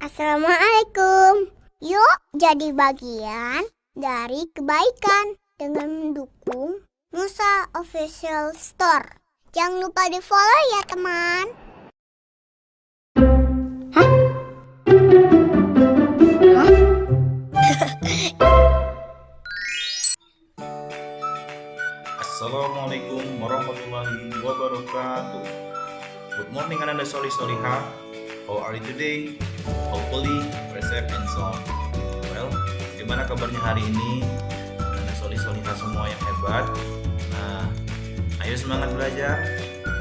Assalamualaikum. Yuk jadi bagian dari kebaikan dengan mendukung Nusa Official Store. Jangan lupa di follow ya teman. Assalamualaikum warahmatullahi wabarakatuh. Good morning Ananda Solihah. How are you today? Hopefully, safe and sound. Well, gimana kabarnya hari ini? Ananda Solihah semua yang hebat. Nah, ayo semangat belajar.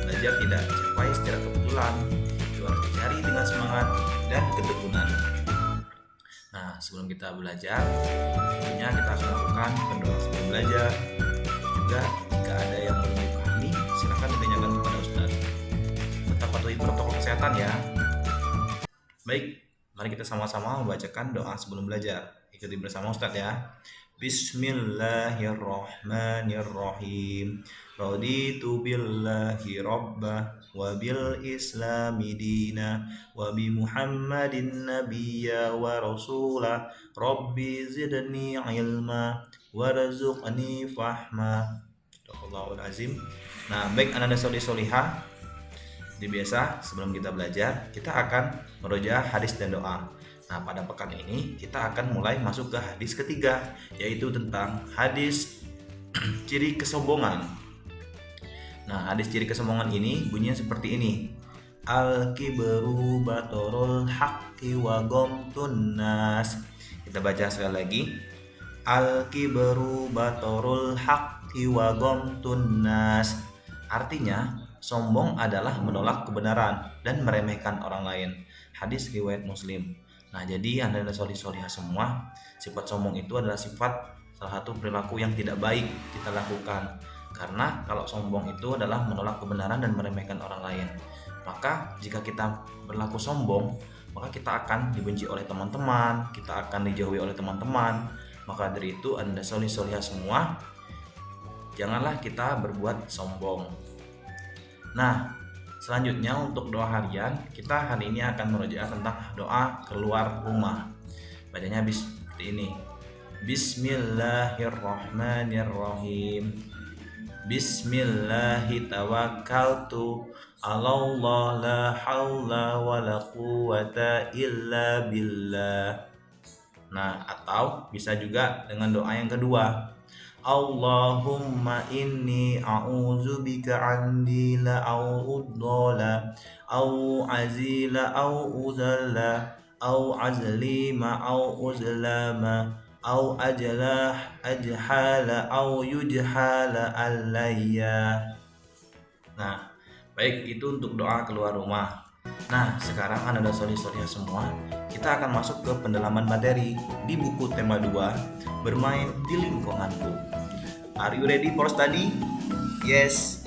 Belajar tidak dicapai secara kebetulan. Itu harus dicari dengan semangat dan ketekunan. Nah, sebelum kita belajar, tentunya kita akan lakukan berdoa sebelum belajar. Juga jika ada yang belum dipahami, silakan ditanyakan kepada Ustaz. Tetap patuhi protokol kesehatan ya. Baik, mari kita sama-sama membacakan doa sebelum belajar. Ikuti bersama Ustaz ya. Bismillahirrahmanirrahim. Raditu billahi rabbah wa bil islami dina wa bi Muhammadin nabiyya wa rasulah. Rabbi zidni ilma warzuqni fahma. Astagfirullahal azim. Nah, baik Ananda Solihah, seperti biasa sebelum kita belajar, kita akan merojaah hadis dan doa. Nah, pada pekan ini kita akan mulai masuk ke hadis ketiga, yaitu tentang hadis ciri kesombongan. Nah, hadis ciri kesombongan ini bunyinya seperti ini. Al-kibru batorul haqqi wa ghamtun nas. Kita baca sekali lagi. Al-kibru batorul haqqi wa ghamtun nas. Artinya, sombong adalah menolak kebenaran dan meremehkan orang lain. Hadis riwayat Muslim. Nah, jadi Anda solihah semua, sifat sombong itu adalah sifat salah satu perilaku yang tidak baik kita lakukan. Karena kalau sombong itu adalah menolak kebenaran dan meremehkan orang lain. Maka jika kita berlaku sombong, maka kita akan dibenci oleh teman-teman, kita akan dijauhi oleh teman-teman. Maka dari itu Anda solihah semua, janganlah kita berbuat sombong. Nah, selanjutnya untuk doa harian, kita hari ini akan merojaah tentang doa keluar rumah. Bacanya seperti ini. Bismillahirrahmanirrahim. Bismillahitawakkaltu alallah la hawla wa la quwwata illa billah. Nah, atau bisa juga dengan doa yang kedua. Allahumma inni a'udzubika an dila au uddola au azila au uzalla au azlima au uzlama au ajhala au yujhala alayya. Nah, baik, itu untuk doa keluar rumah. Nah, sekarang Anda solihah semua, kita akan masuk ke pendalaman materi di buku tema 2, Bermain di Lingkunganku. Are you ready for study? Yes,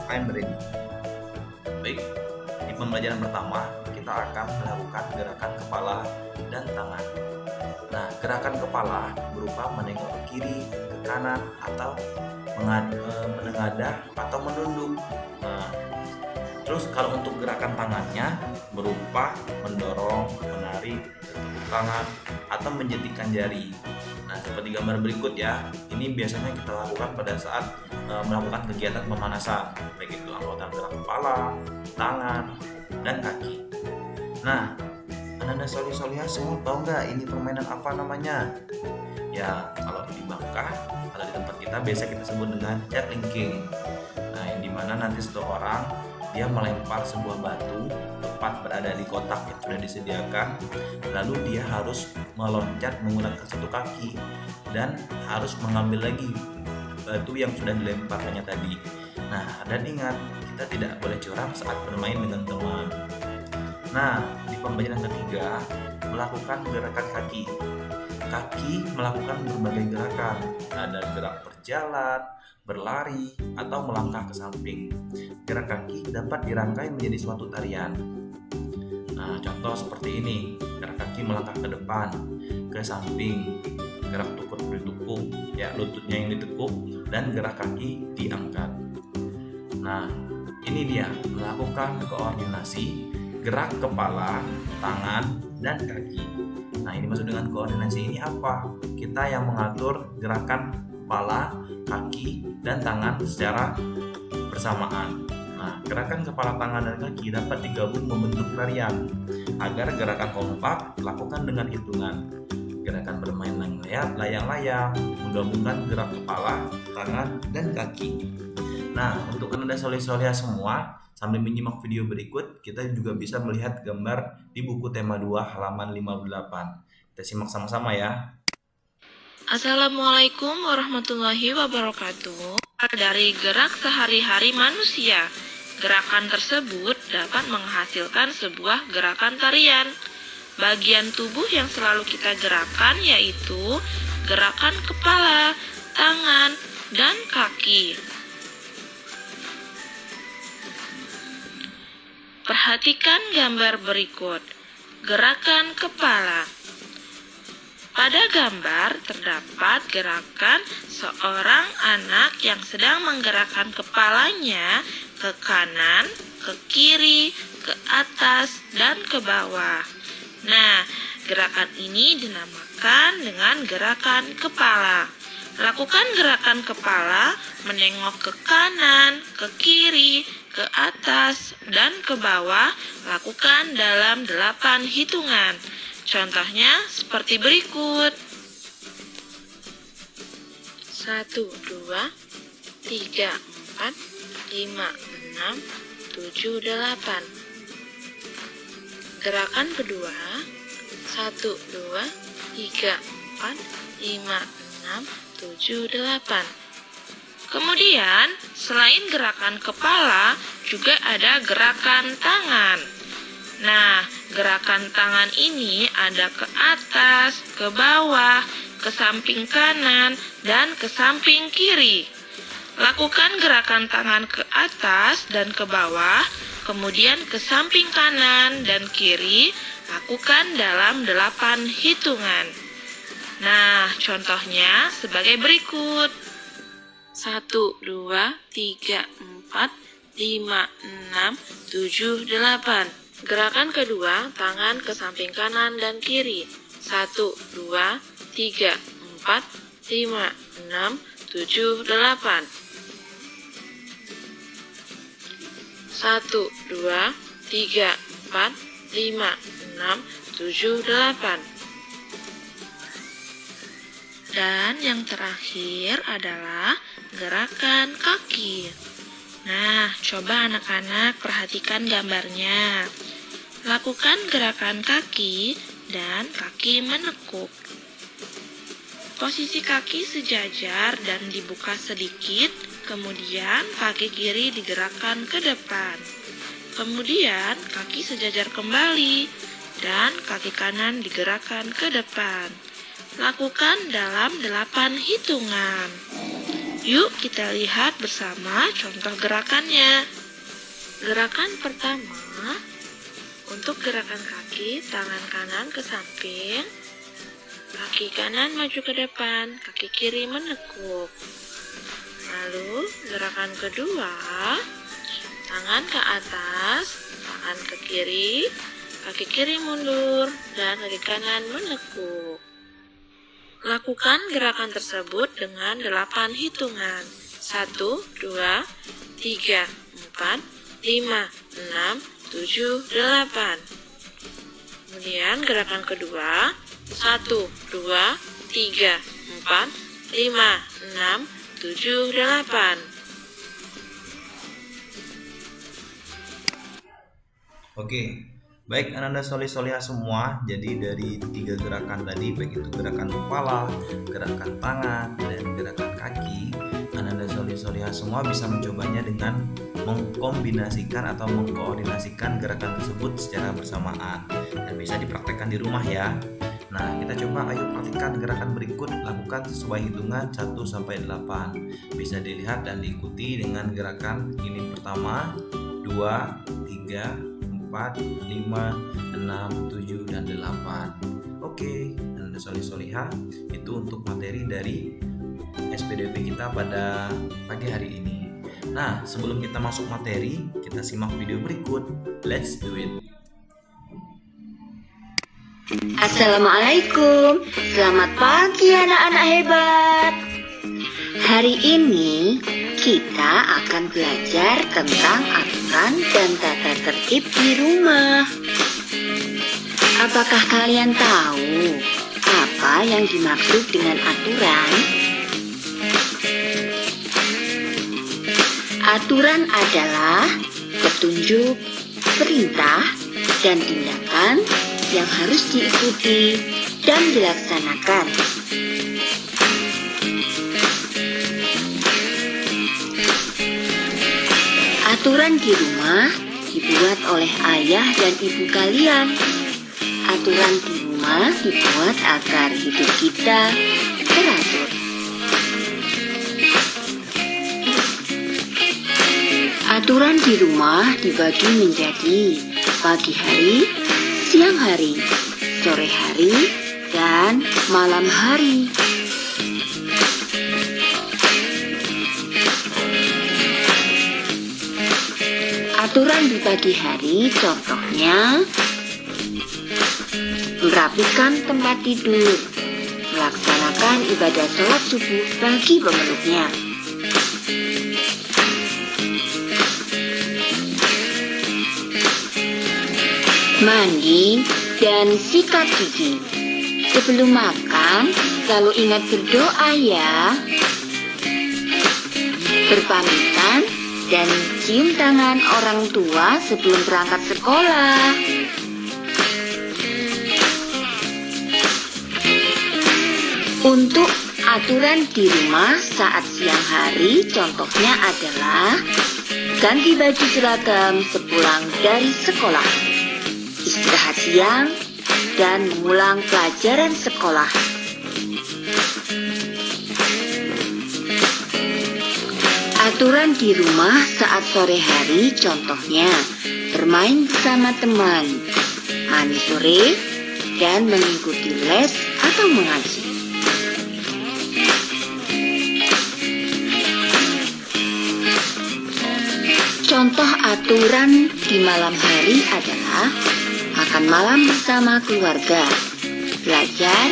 I'm ready. Baik, di pembelajaran pertama kita akan melakukan gerakan kepala dan tangan. Nah, gerakan kepala berupa menengok ke kiri, ke kanan, atau menengadah atau menunduk. Nah, terus kalau untuk gerakan tangannya berupa mendorong, menarik, bertepuk tangan, atau menjentikan jari. Nah, seperti gambar berikut ya. Ini biasanya kita lakukan pada saat melakukan kegiatan pemanasan, baik itu anggota gerak kepala, tangan, dan kaki. Nah, Anda solihah semua tahu nggak ini permainan apa namanya? Ya, kalau di Bangka atau di tempat kita biasa kita sebut dengan chatlinking. Nah, yang dimana nanti satu orang dia melempar sebuah batu tepat berada di kotak yang sudah disediakan, lalu dia harus meloncat menggunakan satu kaki dan harus mengambil lagi batu yang sudah dilemparkannya tadi. Nah, dan ingat, kita tidak boleh curang saat bermain dengan teman. Nah, di pembelajaran ketiga, melakukan gerakan kaki. Kaki melakukan berbagai gerakan, ada gerak berjalan, berlari, atau melangkah ke samping. Gerak kaki dapat dirangkai menjadi suatu tarian. Nah, contoh seperti ini, gerak kaki melangkah ke depan, ke samping, gerak tukuk bertukuk, ya lututnya yang ditekuk, dan gerak kaki diangkat. Nah, ini dia melakukan koordinasi gerak kepala, tangan, dan kaki. Nah, ini maksud dengan koordinasi ini apa? Kita yang mengatur gerakan kepala, kaki, dan tangan secara bersamaan. Nah, gerakan kepala, tangan, dan kaki dapat digabung membentuk tarian. Agar gerakan kompak, lakukan dengan hitungan. Gerakan bermain layang-layang, menggabungkan gerak kepala, tangan, dan kaki. Nah, untuk Anda soleh-soleha semua, sambil menyimak video berikut, kita juga bisa melihat gambar di buku tema 2 halaman 58. Kita simak sama-sama ya. Assalamualaikum warahmatullahi wabarakatuh. Dari gerak sehari-hari manusia, gerakan tersebut dapat menghasilkan sebuah gerakan tarian. Bagian tubuh yang selalu kita gerakan yaitu gerakan kepala, tangan, dan kaki. Perhatikan gambar berikut. Gerakan kepala. Pada gambar terdapat gerakan seorang anak yang sedang menggerakkan kepalanya ke kanan, ke kiri, ke atas, dan ke bawah. Nah, gerakan ini dinamakan dengan gerakan kepala. Lakukan gerakan kepala menengok ke kanan, ke kiri, ke atas, dan ke bawah. Lakukan dalam 8 hitungan. Contohnya seperti berikut. 1, 2, 3, 4, 5, 6, 7, 8. Gerakan kedua. 1, 2, 3, 4, 5, 6, 7, 8. Kemudian, selain gerakan kepala, juga ada gerakan tangan. Nah, gerakan tangan ini ada ke atas, ke bawah, ke samping kanan, dan ke samping kiri. Lakukan gerakan tangan ke atas dan ke bawah, kemudian ke samping kanan dan kiri, lakukan dalam 8 hitungan. Nah, contohnya sebagai berikut. 1, 2, 3, 4, 5, 6, 7, 8. Gerakan kedua, tangan ke samping kanan dan kiri. 1, 2, 3, 4, 5, 6, 7, 8. 1, 2, 3, 4, 5, 6, 7, 8. Dan yang terakhir adalah gerakan kaki. Nah, coba anak-anak perhatikan gambarnya. Lakukan gerakan kaki dan kaki menekuk. Posisi kaki sejajar dan dibuka sedikit, kemudian kaki kiri digerakkan ke depan. Kemudian kaki sejajar kembali dan kaki kanan digerakkan ke depan. Lakukan dalam 8 hitungan. Yuk kita lihat bersama contoh gerakannya. Gerakan pertama, untuk gerakan kaki, tangan kanan ke samping, kaki kanan maju ke depan, kaki kiri menekuk. Lalu gerakan kedua, tangan ke atas, tangan ke kaki kiri mundur, dan kaki kanan menekuk. Lakukan gerakan tersebut dengan 8 hitungan. 1, 2, 3, 4, 5, 6, 7, 8. Kemudian gerakan kedua. 1, 2, 3, 4, 5, 6, 7, 8. Oke, baik anak-anak soleh-soleha semua. Jadi dari 3 gerakan tadi, baik itu gerakan kepala, gerakan tangan, dan gerakan kaki, anak-anak soleh-soleha semua bisa mencobanya dengan mengkombinasikan atau mengkoordinasikan gerakan tersebut secara bersamaan dan bisa dipraktekkan di rumah ya. Nah, kita coba ayo praktikkan gerakan berikut, lakukan sesuai hitungan 1 sampai 8. Bisa dilihat dan diikuti dengan gerakan ini pertama, 2, 3, 4, 5, 6, 7, dan 8. Oke, Anda soleh-soleha, itu untuk materi dari SPDP kita pada pagi hari ini. Nah, sebelum kita masuk materi, kita simak video berikut. Let's do it. Assalamualaikum, selamat pagi anak-anak hebat. Hari ini kita akan belajar tentang aturan dan tata tertib di rumah. Apakah kalian tahu apa yang dimaksud dengan aturan? Aturan adalah petunjuk, perintah, dan tindakan yang harus diikuti dan dilaksanakan. Aturan di rumah dibuat oleh ayah dan ibu kalian. Aturan di rumah dibuat agar hidup kita teratur. Aturan di rumah dibagi menjadi pagi hari, siang hari, sore hari, dan malam hari. Aturan di pagi hari contohnya merapikan tempat tidur, melaksanakan ibadah sholat subuh bagi pemeluknya. Mandi dan sikat gigi. Sebelum makan, selalu ingat berdoa ya. Berpamitan dan cium tangan orang tua sebelum berangkat sekolah. Untuk aturan di rumah saat siang hari, contohnya adalah ganti baju seragam sepulang dari sekolah, istirahat siang, dan mengulang pelajaran sekolah. Aturan di rumah saat sore hari contohnya bermain bersama teman, mandi sore, dan mengikuti les atau mengaji. Contoh aturan di malam hari adalah makan malam bersama keluarga, belajar,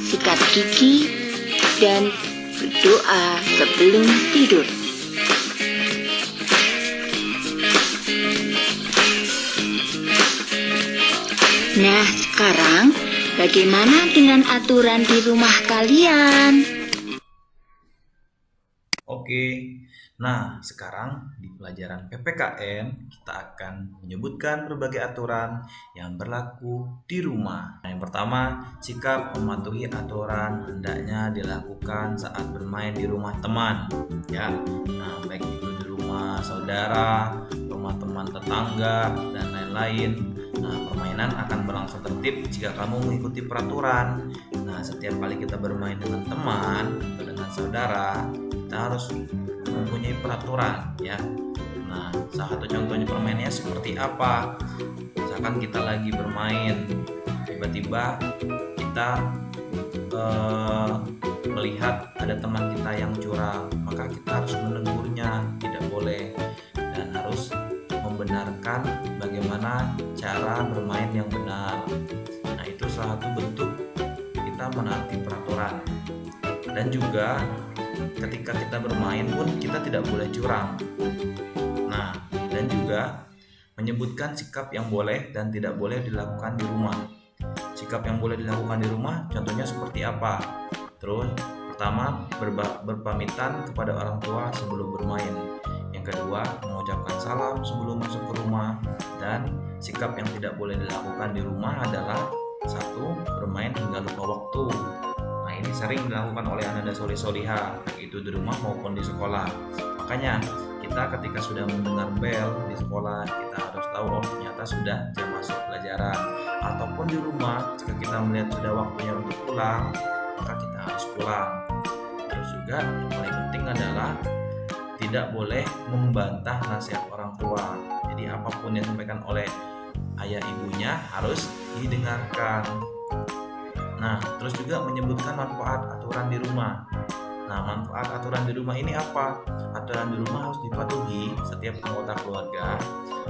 sikat gigi, dan berdoa sebelum tidur. Nah, sekarang bagaimana dengan aturan di rumah kalian? Oke, nah sekarang di pelajaran PPKN kita akan menyebutkan berbagai aturan yang berlaku di rumah. Nah, yang pertama, sikap mematuhi aturan hendaknya dilakukan saat bermain di rumah teman. Ya, nah baik itu di rumah saudara, rumah teman tetangga, dan lain-lain. Nah, permainan akan berlangsung tertib jika kamu mengikuti peraturan. Nah, setiap kali kita bermain dengan teman atau dengan saudara, kita harus mempunyai peraturan ya. Nah, salah satu contohnya permainannya seperti apa? Misalkan kita lagi bermain, tiba-tiba kita melihat ada teman kita yang curang, maka kita harus menegurnya, tidak boleh, dan harus membenarkan bagaimana cara bermain yang benar. Nah, itu salah satu bentuk kita menaati peraturan. Dan juga ketika kita bermain pun kita tidak boleh curang. Nah, dan juga menyebutkan sikap yang boleh dan tidak boleh dilakukan di rumah. Sikap yang boleh dilakukan di rumah contohnya seperti apa? Terus pertama, berpamitan kepada orang tua sebelum bermain. Yang kedua, mengucapkan salam sebelum masuk ke rumah. Dan sikap yang tidak boleh dilakukan di rumah adalah satu, bermain hingga lupa waktu. Nah, ini sering dilakukan oleh anak-anak solih-solihah, baik itu di rumah maupun di sekolah. Makanya kita ketika sudah mendengar bel di sekolah, kita harus tahu oh ternyata sudah jam masuk pelajaran. Ataupun di rumah, jika kita melihat sudah waktunya untuk pulang, maka kita harus pulang. Terus juga yang paling penting adalah tidak boleh membantah nasihat orang tua. Jadi apapun yang disampaikan oleh ayah ibunya harus didengarkan. Nah, terus juga menyebutkan manfaat aturan di rumah. Nah, manfaat aturan di rumah ini apa? Aturan di rumah harus dipatuhi setiap anggota keluarga.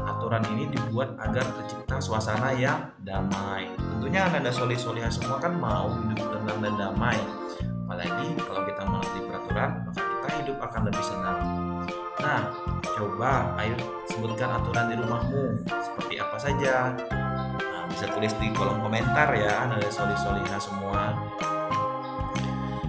Aturan ini dibuat agar tercipta suasana yang damai. Tentunya Anda solih-solihah semua kan mau hidup tenang dan damai. Apalagi kalau kita mengerti peraturan, maka kita hidup akan lebih senang. Nah, coba ayo sebutkan aturan di rumahmu seperti apa saja. Nah, bisa tulis di kolom komentar ya, Anda solih-solihah semua.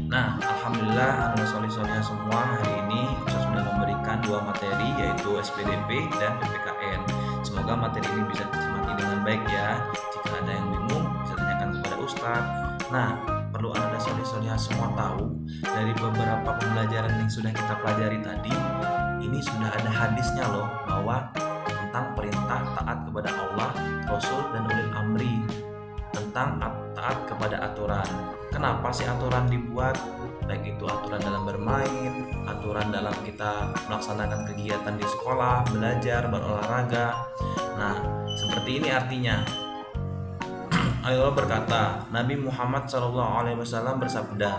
Nah, alhamdulillah Anda solih-solihah semua. Hari ini Ustaz sudah memberikan 2 materi, yaitu SPDP dan PPKN. Semoga materi ini bisa dicermati dengan baik ya. Jika ada yang bingung, bisa tanyakan kepada Ustaz. Nah, perlu Anda solih-solihah semua tahu, dari beberapa pembelajaran yang sudah kita pelajari tadi, ini sudah ada hadisnya loh, bahwa tentang perintah taat kepada Allah, Rasul, dan ulil amri, tentang taat kepada aturan. Kenapa sih aturan dibuat? Baik itu aturan dalam bermain, aturan dalam kita melaksanakan kegiatan di sekolah, belajar, berolahraga. Nah, seperti ini artinya. Allah berkata, Nabi Muhammad SAW bersabda,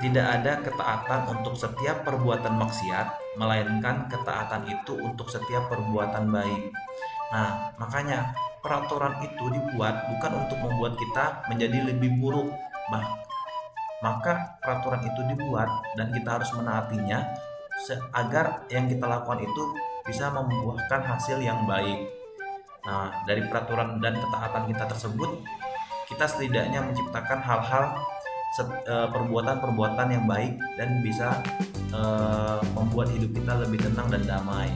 tidak ada ketaatan untuk setiap perbuatan maksiat, melainkan ketaatan itu untuk setiap perbuatan baik. Nah, makanya peraturan itu dibuat bukan untuk membuat kita menjadi lebih buruk, maka peraturan itu dibuat dan kita harus menaatinya agar yang kita lakukan itu bisa membuahkan hasil yang baik. Nah, dari peraturan dan ketaatan kita tersebut, kita setidaknya menciptakan hal-hal perbuatan-perbuatan yang baik dan bisa membuat hidup kita lebih tenang dan damai.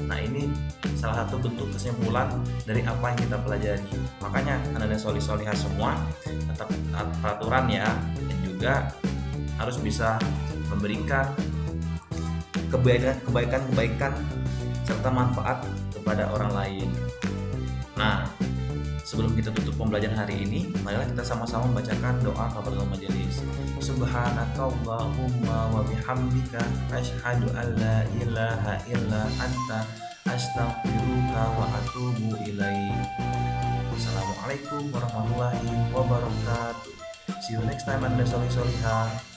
Nah, ini salah satu bentuk kesimpulan dari apa yang kita pelajari. Makanya Anda solih-solihah semua tetap taat peraturan ya, dan juga harus bisa memberikan kebaikan serta manfaat kepada orang lain. Nah, sebelum kita tutup pembelajaran hari ini, marilah kita sama-sama membacakan doa kafaratul majelis. Subhanakallahumma wa bihamdika asyhadu an la ilaha illa anta astaghfiruka wa atubu ilaik. Assalamualaikum warahmatullahi wabarakatuh. See you next time, Anda solih-solihah.